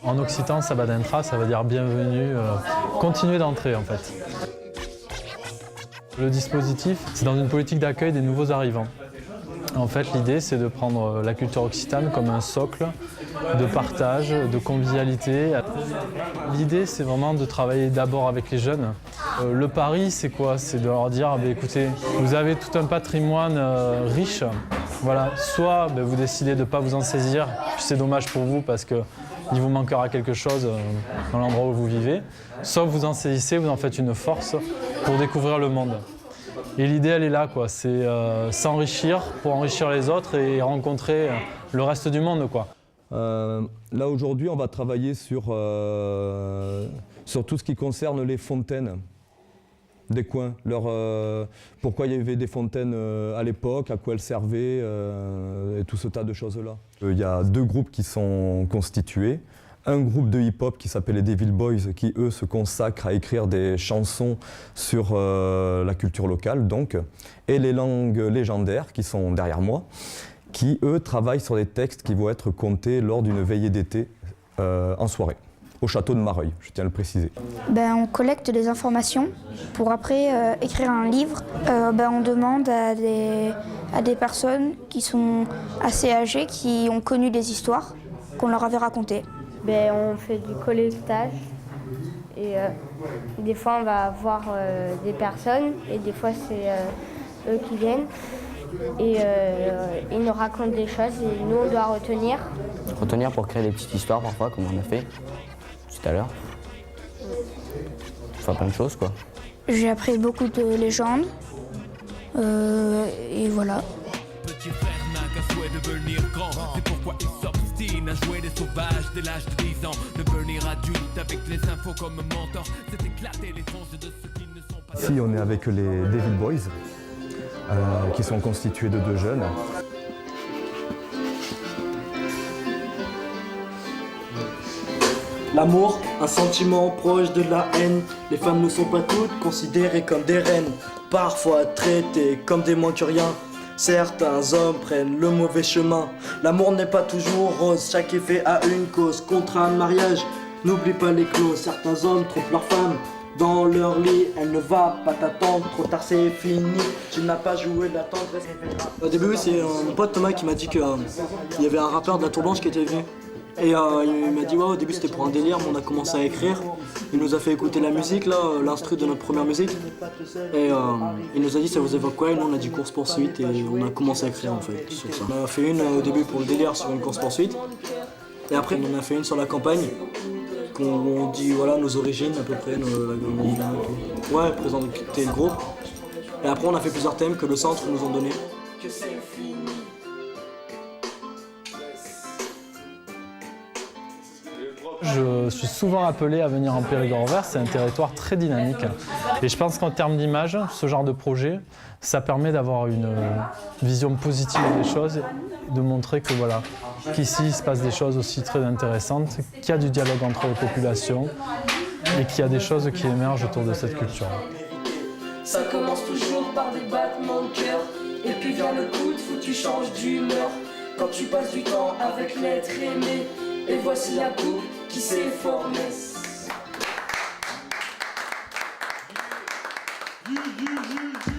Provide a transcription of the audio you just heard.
En occitan, Sabadentra, ça veut dire bienvenue, continuer d'entrer en fait. Le dispositif, c'est dans une politique d'accueil des nouveaux arrivants. En fait, l'idée, c'est de prendre la culture occitane comme un socle de partage, de convivialité. L'idée, c'est vraiment de travailler d'abord avec les jeunes. Le pari, c'est quoi? C'est de leur dire, écoutez, vous avez tout un patrimoine riche. Voilà. Soit vous décidez de ne pas vous en saisir, puis c'est dommage pour vous parce qu'il vous manquera quelque chose dans l'endroit où vous vivez. Soit vous en saisissez, vous en faites une force pour découvrir le monde. Et l'idée, elle est là, quoi. C'est s'enrichir pour enrichir les autres et rencontrer le reste du monde, quoi. Là, aujourd'hui, on va travailler sur tout ce qui concerne les fontaines des coins. Pourquoi il y avait des fontaines à l'époque, à quoi elles servaient, et tout ce tas de choses-là. Il y a deux groupes qui sont constitués. Un groupe de hip-hop qui s'appelle les Devil Boys, qui eux se consacrent à écrire des chansons sur la culture locale, donc, et les langues légendaires qui sont derrière moi, qui eux travaillent sur des textes qui vont être contés lors d'une veillée d'été en soirée, au château de Mareuil, je tiens à le préciser. On collecte des informations pour après écrire un livre. On demande à des personnes qui sont assez âgées, qui ont connu des histoires, qu'on leur avait racontées. On fait du collectage et des fois on va voir des personnes et des fois c'est eux qui viennent et ils nous racontent des choses et nous on doit retenir. Retenir pour créer des petites histoires parfois comme on a fait tout à l'heure. Enfin plein de choses quoi. J'ai appris beaucoup de légendes et voilà. Petit frère n'a qu'un souhait de devenir grand, c'est pourquoi il s'obstine à jouer des sauvages dès l'âge de 10 ans. Devenir adulte avec les infos comme mentor, c'est éclater les tronches de ceux qui ne sont pas... Ici, on est avec les Devil Boys, qui sont constitués de deux jeunes. L'amour, un sentiment proche de la haine. Les femmes ne sont pas toutes considérées comme des reines, parfois traitées comme des moins que rien. Certains hommes prennent le mauvais chemin. L'amour n'est pas toujours rose, chaque effet a une cause. Contre un mariage, n'oublie pas les clauses. Certains hommes trompent leur femme dans leur lit. Elle ne va pas t'attendre, trop tard c'est fini. Tu n'as pas joué de la tendresse. Au début, c'est mon pote Thomas qui m'a dit qu'il y avait un rappeur de la Tour Blanche qui était venu. Et il m'a dit ouais, au début c'était pour un délire, mais on a commencé à écrire. Il nous a fait écouter la musique, là, l'instru de notre première musique. Et il nous a dit ça vous évoque quoi, et nous on a dit course poursuite et on a commencé à écrire en fait sur ça. On a fait une au début pour le délire sur une course poursuite. Et après on en a fait une sur la campagne. On dit voilà nos origines à peu près, présenter le groupe. Et après on a fait plusieurs thèmes que le centre nous ont donnés. Je suis souvent appelé à venir en Périgord vert, c'est un territoire très dynamique. Et je pense qu'en termes d'image, ce genre de projet, ça permet d'avoir une vision positive des choses, de montrer que voilà, qu'ici il se passe des choses aussi très intéressantes, qu'il y a du dialogue entre les populations et qu'il y a des choses qui émergent autour de cette culture. Ça commence toujours par des battements de cœur, et puis vient le coup de fou, tu changes d'humeur. Quand tu passes du temps avec l'être aimé, et voici la coupe qui s'est formée. You.